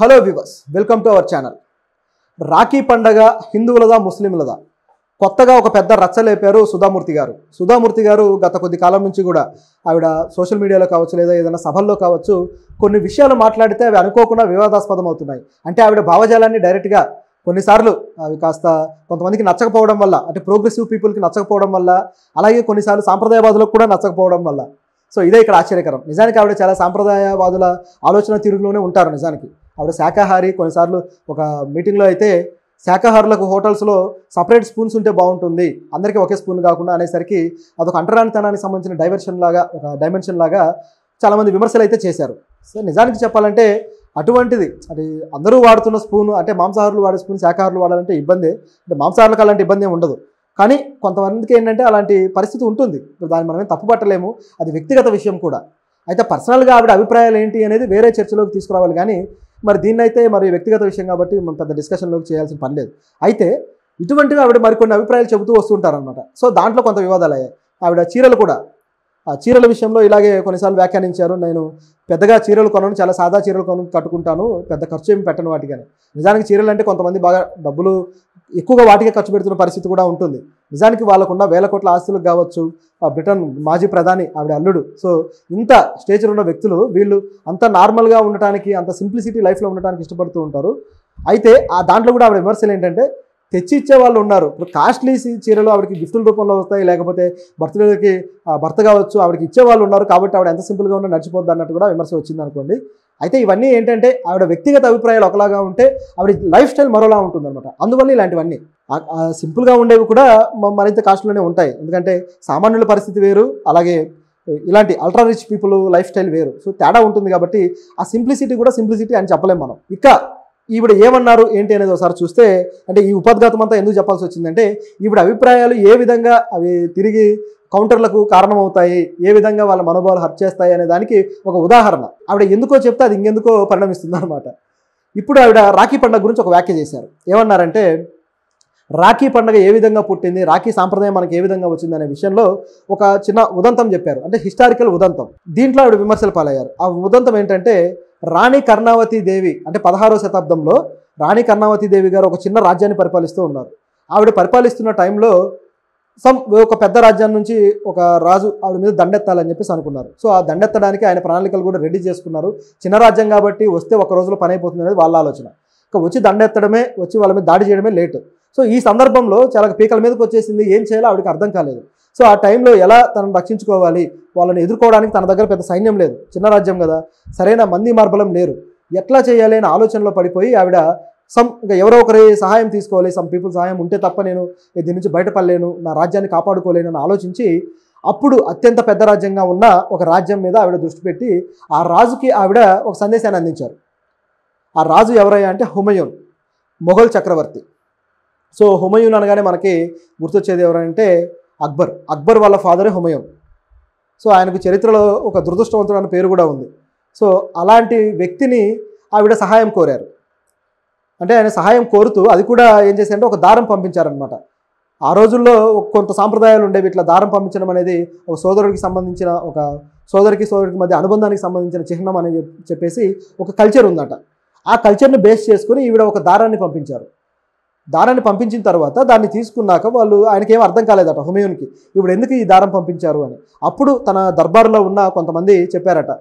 Hello viewers, welcome to our channel. Rakhi పండగ హిందువులదా ముస్లింలదా? కొత్తగా ఒక పెద్ద రచ్చలేపారు సుధామూర్తి గారు. సుధామూర్తి గారు గత కొద్ది కాలం నుంచి కూడా ఆవిడ సోషల్ మీడియాలో కావచ్చు, లేదా ఏదైనా సభల్లో కావచ్చు, కొన్ని విషయాలు మాట్లాడితే అవి అనుకోకుండా వివాదాస్పదం అవుతున్నాయి. అంటే ఆవిడ భావజాలాన్ని డైరెక్ట్గా కొన్నిసార్లు అవి కాస్త కొంతమందికి నచ్చకపోవడం వల్ల, అంటే ప్రోగ్రెసివ్ పీపుల్కి నచ్చకపోవడం వల్ల, అలాగే కొన్నిసార్లు సాంప్రదాయవాదులకు కూడా నచ్చకపోవడం వల్ల. సో ఇదే ఇక్కడ ఆశ్చర్యకరం. నిజానికి ఆవిడ చాలా సాంప్రదాయవాదుల ఆలోచన తీరులోనే ఉంటారు. నిజానికి ఆవిడ శాకాహారి. కొన్నిసార్లు ఒక మీటింగ్లో అయితే శాకాహారులకు హోటల్స్లో సపరేట్ స్పూన్స్ ఉంటే బాగుంటుంది, అందరికీ ఒకే స్పూన్ కాకుండా అనేసరికి అదొక అంటరానితనానికి సంబంధించిన డైమెన్షన్ లాగా చాలామంది విమర్శలు అయితే చేశారు. సో నిజానికి చెప్పాలంటే అటువంటిది, అది అందరూ వాడుతున్న స్పూన్, అంటే మాంసాహారులు వాడే స్పూన్ శాకాహారులు వాడాలంటే ఇబ్బంది. అంటే మాంసాహారులకు అలాంటి ఇబ్బంది ఏమి ఉండదు, కానీ కొంతమందికి ఏంటంటే అలాంటి పరిస్థితి ఉంటుంది. దాన్ని మనమేం తప్పుపట్టలేము, అది వ్యక్తిగత విషయం కూడా. అయితే పర్సనల్గా ఆవిడ అభిప్రాయాలు ఏంటి అనేది వేరే చర్చలోకి తీసుకురావాలి, కానీ మరి దీన్నైతే మరి వ్యక్తిగత విషయం కాబట్టి మనం పెద్ద డిస్కషన్లోకి చేయాల్సిన పని లేదు. అయితే ఇటువంటివి ఆవిడ మరికొన్ని అభిప్రాయాలు చెబుతూ వస్తుంటారనమాట. సో దాంట్లో కొంత వివాదాలు అయ్యాయి. ఆవిడ చీరలు కూడా, ఆ చీరల విషయంలో ఇలాగే కొన్నిసార్లు వ్యాఖ్యానించారు. నేను పెద్దగా చీరలు కొనను, చాలా సాదా చీరలు కట్టుకుంటాను, పెద్ద ఖర్చు ఏమి పెట్టను వాటికని. నిజానికి చీరలు అంటే కొంతమంది బాగా డబ్బులు ఎక్కువగా వాటికే ఖర్చు పెడుతున్న పరిస్థితి కూడా ఉంటుంది. నిజానికి వాళ్ళకున్న వేల కోట్ల ఆస్తులకు కావచ్చు, బ్రిటన్ మాజీ ప్రధాని ఆవిడ అల్లుడు, సో ఇంత స్టేజ్లో ఉన్న వ్యక్తులు వీళ్ళు అంత నార్మల్గా ఉండటానికి, అంత సింప్లిసిటీ లైఫ్లో ఉండటానికి ఇష్టపడుతూ ఉంటారు. అయితే ఆ దాంట్లో కూడా ఆవిడ విమర్శలు ఏంటంటే, తెచ్చి ఇచ్చే వాళ్ళు ఉన్నారు. ఇప్పుడు కాస్ట్లీ చీరలు ఆవిడకి గిఫ్టుల రూపంలో వస్తాయి, లేకపోతే బర్త్డేకి భర్త కావచ్చు ఆవిడకి ఇచ్చే వాళ్ళు ఉన్నారు, కాబట్టి ఆవిడ ఎంత సింపుల్గా ఉన్నా నడిచిపోద్ది అన్నట్టు కూడా విమర్శ వచ్చింది అనుకోండి. అయితే ఇవన్నీ ఏంటంటే ఆవిడ వ్యక్తిగత అభిప్రాయాలు ఒకలాగా ఉంటే ఆవిడ లైఫ్ స్టైల్ మరోలా ఉంటుందన్నమాట. అందువల్ల ఇలాంటివన్నీ సింపుల్గా ఉండేవి కూడా మరింత కాస్ట్లోనే ఉంటాయి. ఎందుకంటే సామాన్యుల పరిస్థితి వేరు, అలాగే ఇలాంటి ultra rich people life style వేరు. సో తేడా ఉంటుంది కాబట్టి ఆ సింప్లిసిటీ కూడా సింప్లిసిటీ అని చెప్పలేం మనం. ఇక ఈవిడ ఏమన్నారు ఏంటి అనేది ఒకసారి చూస్తే, అంటే ఈ ఉపద్ఘాతం అంతా ఎందుకు చెప్పాల్సి వచ్చిందంటే, ఈవిడ అభిప్రాయాలు ఏ విధంగా అవి తిరిగి కౌంటర్లకు కారణమవుతాయి, ఏ విధంగా వాళ్ళ మనోభావాలు హర్ట్ చేస్తాయి అనే దానికి ఒక ఉదాహరణ. ఆవిడ ఎందుకో చెప్తే అది ఇంకెందుకో పరిణమిస్తుంది అనమాట. ఇప్పుడు ఆవిడ రాఖీ పండుగ గురించి ఒక వ్యాఖ్య చేశారు. ఏమన్నారంటే, రాఖీ పండుగ ఏ విధంగా పుట్టింది, రాఖీ సాంప్రదాయం మనకి ఏ విధంగా వచ్చింది అనే విషయంలో ఒక చిన్న ఉదంతం చెప్పారు. అంటే హిస్టారికల్ ఉదంతం. దీంట్లో ఆవిడ విమర్శలు పాలయ్యారు. ఆ ఉదంతం ఏంటంటే, రాణి కర్ణావతి దేవి, అంటే 16వ శతాబ్దంలో రాణి కర్ణావతి దేవి గారు ఒక చిన్న రాజ్యాన్ని పరిపాలిస్తూ ఉన్నారు. ఆవిడ పరిపాలిస్తున్న టైంలో ఒక పెద్ద రాజ్యాన్ని నుంచి ఒక రాజు ఆవిడ మీద దండెత్తాలని చెప్పేసి అనుకున్నారు. సో ఆ దండెత్తడానికి ఆయన ప్రణాళికలు కూడా రెడీ చేసుకున్నారు. చిన్న రాజ్యం కాబట్టి వస్తే ఒక రోజులో పని అయిపోతుంది అనేది వాళ్ళ ఆలోచన. ఇక వచ్చి దండెత్తడమే, వచ్చి వాళ్ళ మీద దాడి చేయడమే లేట్. సో ఈ సందర్భంలో చాలా పీకల మీదకి వచ్చేసింది, ఏం చేయాలో ఆవిడకి అర్థం కాలేదు. సో ఆ టైంలో ఎలా తనను రక్షించుకోవాలి, వాళ్ళని ఎదుర్కోవడానికి తన దగ్గర పెద్ద సైన్యం లేదు, చిన్న రాజ్యం కదా, సరైన మంది మార్బలం లేరు, ఎట్లా చేయాలి అనే ఆలోచనలో పడిపోయి ఆవిడ ఇంకా ఎవరో ఒకరి సహాయం తీసుకోవాలి, సమ్ పీపుల్ సహాయం ఉంటే తప్ప నేను దీని నుంచి బయటపడలేను, నా రాజ్యాన్ని కాపాడుకోలేను అని ఆలోచించి అప్పుడు అత్యంత పెద్ద రాజ్యంగా ఉన్న ఒక రాజ్యం మీద ఆవిడ దృష్టి పెట్టి ఆ రాజుకి ఆవిడ ఒక సందేశాన్ని అందించారు. ఆ రాజు ఎవరయ్యా అంటే హుమయూన్, మొఘల్ చక్రవర్తి. సో హుమయూన్ అనగానే మనకి గుర్తొచ్చేది ఎవరంటే అక్బర్ వాళ్ళ ఫాదరే హుమయూన్. సో ఆయనకు చరిత్రలో ఒక దురదృష్టవంతుడు అనే పేరు కూడా ఉంది. సో అలాంటి వ్యక్తిని ఆవిడ సహాయం కోరారు. అంటే ఆయన సహాయం కోరుతూ అది కూడా ఏం చేశారంటే ఒక దారం పంపించారనమాట. ఆ రోజుల్లో కొంత సాంప్రదాయాలు ఉండేవి. ఇట్లా దారం పంపించడం అనేది ఒక సోదరుడికి సంబంధించిన, ఒక సోదరికి మధ్య అనుబంధానికి సంబంధించిన చిహ్నం అని చెప్పేసి ఒక కల్చర్ ఉందట. ఆ కల్చర్ని బేస్ చేసుకుని ఈవిడ ఒక దారాన్ని పంపించారు. దారాన్ని పంపించిన తర్వాత దాన్ని తీసుకున్నాక ఆయనకేం అర్థం కాలేదట హుమయూన్కి, ఇప్పుడు ఎందుకు ఈ దారం పంపించారు అని. అప్పుడు తన దర్బార్లో ఉన్న కొంతమంది చెప్పారట,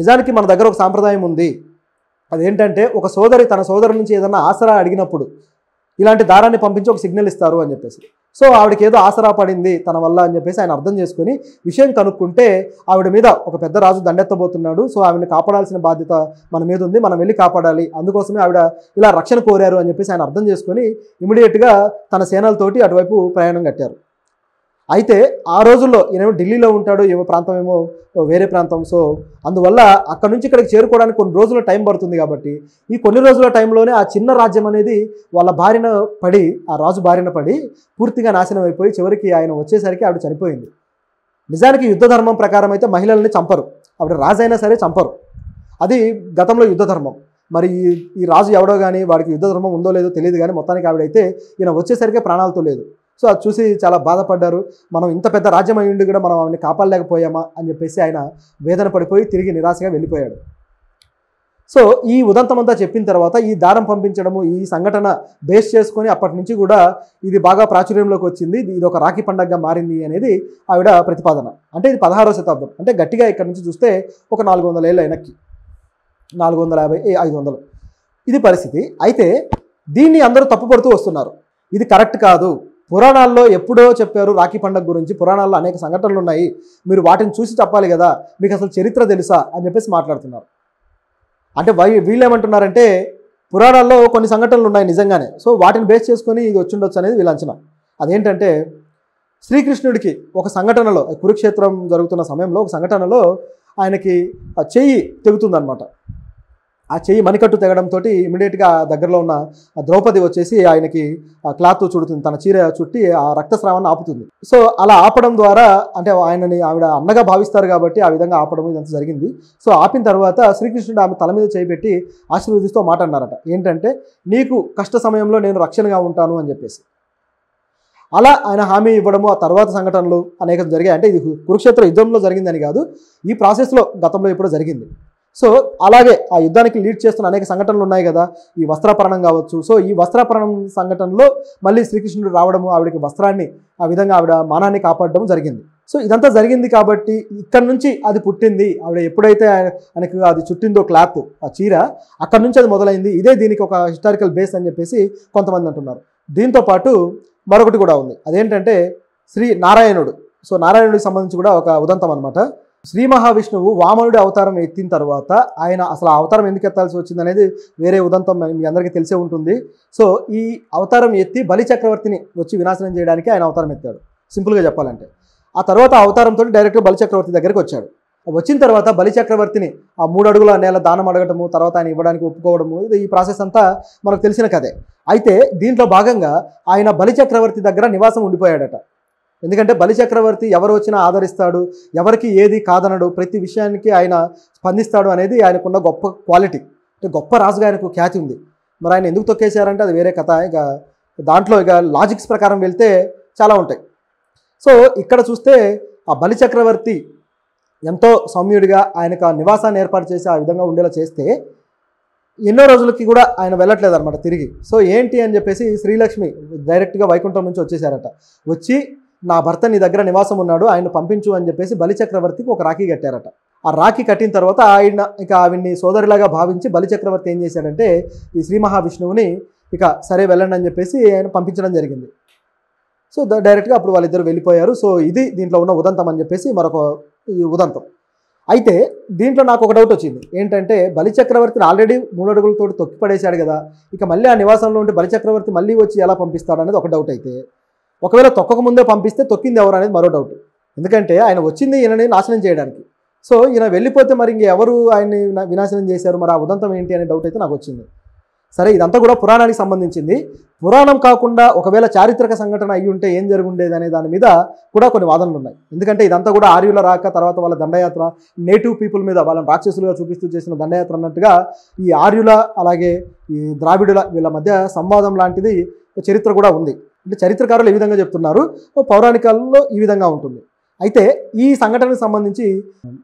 నిజానికి మన దగ్గర ఒక సాంప్రదాయం ఉంది, అదేంటంటే ఒక సోదరి తన సోదరు నుంచి ఏదన్నా ఆసరా అడిగినప్పుడు ఇలాంటి దారాన్ని పంపించి ఒక సిగ్నల్ ఇస్తారు అని చెప్పేసి. సో ఆవిడకి ఏదో ఆసరా పడింది తన వల్ల అని చెప్పేసి ఆయన అర్థం చేసుకుని విషయం కనుక్కుంటే ఆవిడ మీద ఒక పెద్ద రాజు దండెత్తబోతున్నాడు, సో ఆవిడని కాపాడాల్సిన బాధ్యత మన మీద ఉంది, మనం వెళ్ళి కాపాడాలి, అందుకోసమే ఆవిడ ఇలా రక్షణ కోరారు అని చెప్పేసి ఆయన అర్థం చేసుకొని ఇమీడియట్గా తన సేనలతోటి అటువైపు ప్రయాణం కట్టారు. అయితే ఆ రోజుల్లో ఈయనేమో ఢిల్లీలో ఉంటాడు, ఏమో ప్రాంతం ఏమో వేరే ప్రాంతం. సో అందువల్ల అక్కడ నుంచి ఇక్కడికి చేరుకోవడానికి కొన్ని రోజుల టైం పడుతుంది. కాబట్టి ఈ కొన్ని రోజుల టైంలోనే ఆ చిన్న రాజ్యం అనేది వాళ్ళ బారిన పడి, ఆ రాజు బారిన పడి పూర్తిగా నాశనం అయిపోయి చివరికి ఆయన వచ్చేసరికి ఆవిడ చనిపోయింది. నిజానికి యుద్ధ ధర్మం ప్రకారం అయితే మహిళల్ని చంపరు, ఆవిడ రాజు అయినా సరే చంపరు, అది గతంలో యుద్ధ ధర్మం. మరి ఈ రాజు ఎవడో కానీ వాడికి యుద్ధ ధర్మం ఉందో లేదో తెలియదు, కానీ మొత్తానికి ఆవిడైతే ఈయన వచ్చేసరికి ప్రాణాలతో లేదు. సో అది చూసి చాలా బాధపడ్డారు. మనం ఇంత పెద్ద రాజ్యం అయి ఉండి కూడా మనం ఆవిడని కాపాడలేకపోయామా అని చెప్పేసి ఆయన వేదన పడిపోయి తిరిగి నిరాశగా వెళ్ళిపోయాడు. సో ఈ ఉదంతం అంతా చెప్పిన తర్వాత ఈ దారం పంపించడము, ఈ సంఘటన బేస్ చేసుకొని అప్పటి నుంచి కూడా ఇది బాగా ప్రాచుర్యంలోకి వచ్చింది, ఇది ఒక రాఖీ పండగగా మారింది అనేది ఆవిడ ప్రతిపాదన. అంటే ఇది 16వ శతాబ్దం, అంటే గట్టిగా ఇక్కడ నుంచి చూస్తే ఒక 400 ఏళ్ళ వెనక్కి, 450, 500 ఇది పరిస్థితి. అయితే దీన్ని అందరూ తప్పుపడుతూ వస్తున్నారు, ఇది కరెక్ట్ కాదు, పురాణాల్లో ఎప్పుడో చెప్పారు రాఖీ పండుగ గురించి, పురాణాల్లో అనేక సంఘటనలు ఉన్నాయి, మీరు వాటిని చూసి చెప్పాలి కదా, మీకు అసలు చరిత్ర తెలుసా అని చెప్పేసి మాట్లాడుతున్నారు. అంటే వీళ్ళు ఏమంటున్నారంటే పురాణాల్లో కొన్ని సంఘటనలు ఉన్నాయి నిజంగానే, సో వాటిని బేస్ చేసుకొని ఇది వచ్చిండొచ్చు అనేది వీళ్ళ అంచనా. అదేంటంటే శ్రీకృష్ణుడికి ఒక సంఘటనలో, కురుక్షేత్రం జరుగుతున్న సమయంలో ఒక సంఘటనలో ఆయనకి ఆ చెయ్యి తెగుతుందనమాట. ఆ చెయ్యి మణికట్టు తెగడంతో ఇమీడియట్గా దగ్గరలో ఉన్న ద్రౌపది వచ్చేసి ఆయనకి ఆ క్లాత్ చుడుతుంది, తన చీర చుట్టి ఆ రక్తస్రావాన్ని ఆపుతుంది. సో అలా ఆపడం ద్వారా, అంటే ఆయనని ఆవిడ అన్నగా భావిస్తారు కాబట్టి ఆ విధంగా ఆపడం ఇదంతా జరిగింది. సో ఆపిన తర్వాత శ్రీకృష్ణుడు ఆమె తల మీద చేయిబెట్టి ఆశీర్వదిస్తూ మాట అన్నారట, ఏంటంటే నీకు కష్ట సమయంలో నేను రక్షణగా ఉంటాను అని చెప్పేసి. అలా ఆయన హామీ ఇవ్వడము, ఆ తర్వాత సంఘటనలు అనేకం జరిగాయి. అంటే ఇది కురుక్షేత్ర యుద్ధంలో జరిగిందని కాదు, ఈ ప్రాసెస్లో గతంలో ఎప్పుడో జరిగింది. సో అలాగే ఆ యుద్ధానికి లీడ్ చేస్తున్న అనేక సంఘటనలు ఉన్నాయి కదా, ఈ వస్త్రాపరణం కావచ్చు. సో ఈ వస్త్రాపరణం సంఘటనలో మళ్ళీ శ్రీకృష్ణుడు రావడము, ఆవిడకి వస్త్రాన్ని ఆ విధంగా ఆవిడ మానాన్ని కాపాడడం జరిగింది. సో ఇదంతా జరిగింది కాబట్టి ఇక్కడ నుంచి అది పుట్టింది. ఆవిడ ఎప్పుడైతే ఆయనకు అది చుట్టిందో క్లాత్, ఆ చీర, అక్కడ నుంచి అది మొదలైంది. ఇదే దీనికి ఒక హిస్టారికల్ బేస్ అని చెప్పేసి కొంతమంది అంటున్నారు. దీంతో పాటు మరొకటి కూడా ఉంది, అదేంటంటే శ్రీ నారాయణుడు. సో నారాయణుడికి సంబంధించి కూడా ఒక ఉదంతం అనమాట. శ్రీ మహావిష్ణువు వామనుడి అవతారం ఎత్తిన తర్వాత ఆయన అసలు ఆ అవతారం ఎందుకు ఎత్తాల్సి వచ్చింది అనేది వేరే ఉదంతం మీ అందరికీ తెలిసే ఉంటుంది. సో ఈ అవతారం ఎత్తి బలి చక్రవర్తిని వచ్చి వినాశనం చేయడానికి ఆయన అవతారం ఎత్తాడు, సింపుల్గా చెప్పాలంటే. ఆ తర్వాత ఆ అవతారంతో డైరెక్ట్గా బలి చక్రవర్తి దగ్గరికి వచ్చాడు. వచ్చిన తర్వాత బలి చక్రవర్తిని ఆ 3 అడుగుల నేల దానం అడగటము, తర్వాత ఆయన ఇవ్వడానికి ఒప్పుకోవడము, ఇది ఈ ప్రాసెస్ అంతా మనకు తెలిసిన కథే. అయితే దీంట్లో భాగంగా ఆయన బలి చక్రవర్తి దగ్గర నివాసం ఉండిపోయాడట. ఎందుకంటే బలి చక్రవర్తి ఎవరు వచ్చినా ఆదరిస్తాడు, ఎవరికి ఏది కాదనడు, ప్రతి విషయానికి ఆయన స్పందిస్తాడు అనేది ఆయనకున్న గొప్ప క్వాలిటీ. అంటే గొప్ప రాజుగా ఆయనకు ఖ్యాతి ఉంది. మరి ఆయన ఎందుకు తొక్కేశారంటే అది వేరే కథ. ఇక దాంట్లో ఇక లాజిక్స్ ప్రకారం వెళ్తే చాలా ఉంటాయి. సో ఇక్కడ చూస్తే ఆ బలి చక్రవర్తి ఎంతో సౌమ్యుడిగా ఆయనకు ఆ నివాసాన్ని ఏర్పాటు చేసి ఆ విధంగా ఉండేలా చేస్తే ఎన్నో రోజులకి కూడా ఆయన వెళ్ళట్లేదు అనమాట తిరిగి. సో ఏంటి అని చెప్పేసి శ్రీలక్ష్మి డైరెక్ట్గా వైకుంఠం నుంచి వచ్చేసారట. వచ్చి నా భర్త నీ దగ్గర నివాసం ఉన్నాడు, ఆయన పంపించు అని చెప్పేసి బలి చక్రవర్తికి ఒక రాఖీ కట్టారట. ఆ రాఖీ కట్టిన తర్వాత ఆయన ఇక ఆవిడ్ని సోదరిలాగా భావించి బలి చక్రవర్తి ఏం చేశాడంటే ఈ శ్రీ మహావిష్ణువుని ఇక సరే వెళ్ళండి అని చెప్పేసి ఆయన పంపించడం జరిగింది. సో డైరెక్ట్గా అప్పుడు వాళ్ళిద్దరు వెళ్ళిపోయారు. సో ఇది దీంట్లో ఉన్న ఉదంతం అని చెప్పేసి మరొక ఉదంతం. అయితే దీంట్లో నాకు ఒక డౌట్ వచ్చింది, ఏంటంటే బలి చక్రవర్తిని ఆల్రెడీ 3 అడుగులతో తొక్కి పడేశాడు కదా, ఇక మళ్ళీ ఆ నివాసంలో ఉంటే బలి చక్రవర్తి మళ్ళీ వచ్చి ఎలా పంపిస్తాడు అనేది ఒక డౌట్. అయితే ఒకవేళ తొక్కక ముందే పంపిస్తే తొక్కింది ఎవరు అనేది మరో డౌట్. ఎందుకంటే ఆయన వచ్చింది ఈయనని నాశనం చేయడానికి. సో ఈయన వెళ్ళిపోతే మరి ఇంకెవరు ఆయన్ని వినాశనం చేశారు, మరి ఆ ఉదంతం ఏంటి అనే డౌట్ అయితే నాకు వచ్చింది. సరే ఇదంతా కూడా పురాణానికి సంబంధించింది. పురాణం కాకుండా ఒకవేళ చారిత్రక సంఘటన అయ్యి ఉంటే ఏం జరుగుండేది అనే దాని మీద కూడా కొన్ని వాదనలు ఉన్నాయి. ఎందుకంటే ఇదంతా కూడా ఆర్యుల రాక తర్వాత వాళ్ళ దండయాత్ర, నేటివ్ పీపుల్ మీద వాళ్ళని రాక్షసులుగా చూపిస్తూ చేసిన దండయాత్ర అన్నట్టుగా ఈ ఆర్యుల అలాగే ఈ ద్రావిడుల వీళ్ళ మధ్య సంవాదం లాంటిది చరిత్ర కూడా ఉంది. అంటే చరిత్రకారులు ఈ విధంగా చెప్తున్నారు, పౌరాణికాల్లో ఈ విధంగా ఉంటుంది. అయితే ఈ సంఘటనకు సంబంధించి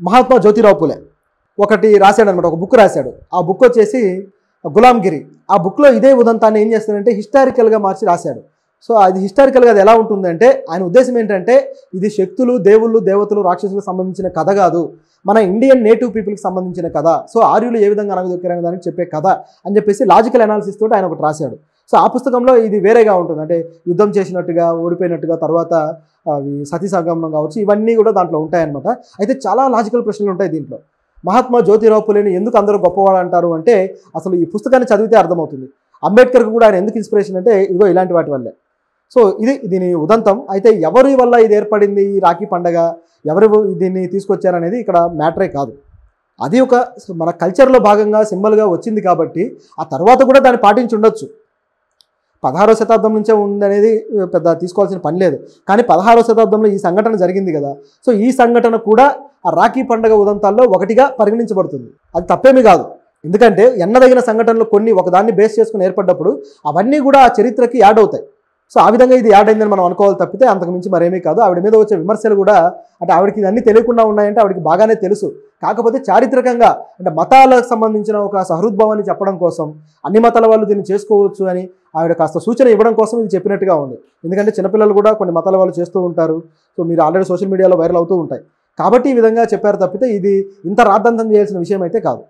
మహాత్మా జ్యోతిరావు పూలే ఒకటి రాశాడు అనమాట, ఒక బుక్ రాశాడు. ఆ బుక్ వచ్చేసి గులాంగిరి. ఆ బుక్లో ఇదే ఉదంతాన్ని ఏం చేస్తాడంటే హిస్టారికల్గా మార్చి రాశాడు. సో అది హిస్టారికల్గా అది ఎలా ఉంటుందంటే ఆయన ఉద్దేశం ఏంటంటే ఇది శక్తులు, దేవుళ్ళు, దేవతలు, రాక్షసులకు సంబంధించిన కథ కాదు, మన ఇండియన్ నేటివ్ పీపుల్కి సంబంధించిన కథ. సో ఆర్యులు ఏ విధంగా అనగదొక్కారనే దానికి చెప్పే కథ అని చెప్పేసి లాజికల్ అనాలిసిస్ తోటి ఆయన ఒకటి రాశాడు. సో ఆ పుస్తకంలో ఇది వేరేగా ఉంటుంది, అంటే యుద్ధం చేసినట్టుగా, ఓడిపోయినట్టుగా, తర్వాత అవి సతీ సంగమనం కావచ్చు, ఇవన్నీ కూడా దాంట్లో ఉంటాయన్నమాట. అయితే చాలా లాజికల్ ప్రశ్నలు ఉంటాయి దీంట్లో. మహాత్మా జ్యోతిరావు పూలేని ఎందుకు అందరూ గొప్పవాడు అంటారు అంటే అసలు ఈ పుస్తకాన్ని చదివితే అర్థమవుతుంది. అంబేద్కర్కి కూడా ఆయన ఎందుకు ఇన్స్పిరేషన్ అంటే ఇదిగో ఇలాంటి వాటి వల్లే. సో ఇది దీని ఉదంతం. అయితే ఎవరి వల్ల ఇది ఏర్పడింది, ఈ రాఖీ పండగ ఎవరు దీన్ని తీసుకొచ్చారనేది ఇక్కడ మ్యాటరే కాదు. అది ఒక మన కల్చర్లో భాగంగా సింబల్గా వచ్చింది కాబట్టి ఆ తర్వాత కూడా దాన్ని పాటించి ఉండొచ్చు. 16వ శతాబ్దం నుంచే ఉందనేది పెద్ద తీసుకోవాల్సిన పని లేదు. కానీ 16వ శతాబ్దంలో ఈ సంఘటన జరిగింది కదా, సో ఈ సంఘటన కూడా ఆ రాఖీ పండుగ ఉదంతాల్లో ఒకటిగా పరిగణించబడుతుంది. అది తప్పేమీ కాదు. ఎందుకంటే ఎన్నదగిన సంఘటనలు కొన్ని ఒకదాన్ని బేస్ చేసుకుని ఏర్పడ్డప్పుడు అవన్నీ కూడా ఆ చరిత్రకి యాడ్ అవుతాయి. సో ఆ విధంగా ఇది యాడ్ అయిందని మనం అనుకోవాలి తప్పితే అంతకు మించి మరేమీ కాదు. ఆవిడ మీద వచ్చే విమర్శలు కూడా, అంటే ఆవిడకి ఇవన్నీ తెలియకుండా ఉన్నాయంటే ఆవిడకి బాగానే తెలుసు కాకపోతే చారిత్రకంగా అంటే మతాలకు సంబంధించిన ఒక సహృద్భావాన్ని చెప్పడం కోసం అన్ని మతాల వాళ్ళు దీన్ని చేసుకోవచ్చు అని ఆవిడ కాస్త సూచన ఇవ్వడం కోసం ఇది చెప్పినట్టుగా ఉంది. ఎందుకంటే చిన్నపిల్లలు కూడా కొన్ని మతాల వాళ్ళు చేస్తూ ఉంటారు. సో మీరు ఆల్రెడీ సోషల్ మీడియాలో వైరల్ అవుతూ ఉంటాయి. కాబట్టి ఈ విధంగా చెప్పారు తప్పితే ఇది ఇంత రాద్ధాంతం చేయాల్సిన విషయం అయితే కాదు.